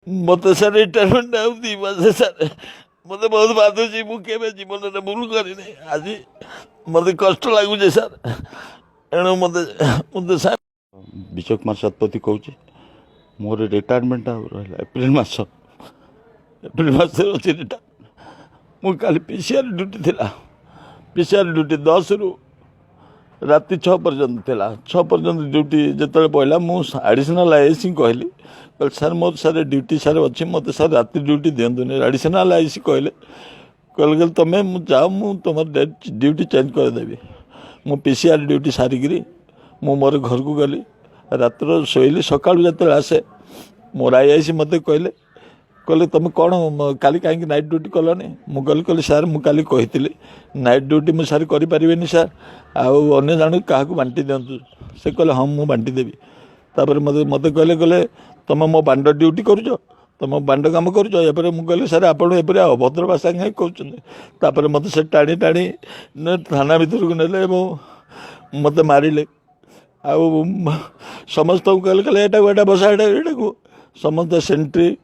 मत sir retirement आउ 2 मास sir मत बहुत बाधुची मुझे जीवन में भूल कर आज मत कष्ट लगुचे सर एणु मत मत सर विजय कुमार शतपथी कहूँ मोर रिटायरमेंट रहा एप्रिल मस अच्छी रिटायर मुझे पीसीआर ड्यूटी थी पीसीआर ड्यूटी 10 रु राति 6 पर्यंत थिला 6 पर्यंत ड्यूटी जिते पड़ा मुझे आडिशनाल आईएसी कहली कल sir more sir duty sir अच्छी मत सर राति ड्यूटी दिंतुनि आडिशनाल आईएसी कहले कल तुम जाओ मुझे तुम ड्यूटी चेंज करदेवी मु पीसीआर ड्यूटी सारिकी मु मोर घर को गली रात्र शोली सका जो आसे मोर आईआईसी मत कहले कहले तुम कौन काली कहीं नाइट ड्यूटी कलनि मुझे कहली सार मुझे कही नाइट ड्यूटी मुझे सार करें सार आने जान क्या बांटी दिंतु से कहले हाँ मुझे बांटी देवी तापर मत मत कहले कहले तुम मो बांड ड्यूटी करुच तुम बांड कम करुच एपर मुझे कहली सार आपड़ एपर अभद्र भाषा कहीं कहते मत से टाणी टाणी थाना भर को नेले मत मारे आउ समस्त कहले कहले एटा बसा एटा को समस्त सेंट्री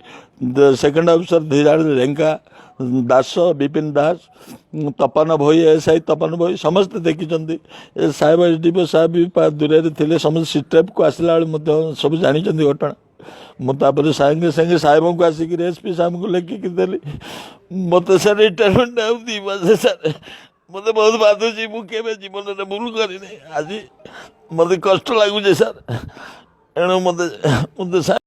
सेकेंड ऑफिसर धीराज रेंका दास विपिन दास तपन भई एसआई तपन भई समस्त देखी साहेब एसडीपी साहेब भी दूर थे समस्त सिस्टेप को आसला बेले सब जानी घटना मुझे सागे सागे साहेब को आसिक एसपी साहेब को लिखिकी देली मत सर रिटायरमेंट आउ 2 मास सर मत बहुत बाधुची मुझे जीवन में भूल कर आज मत कष्ट लगुचे सर एणु मत मत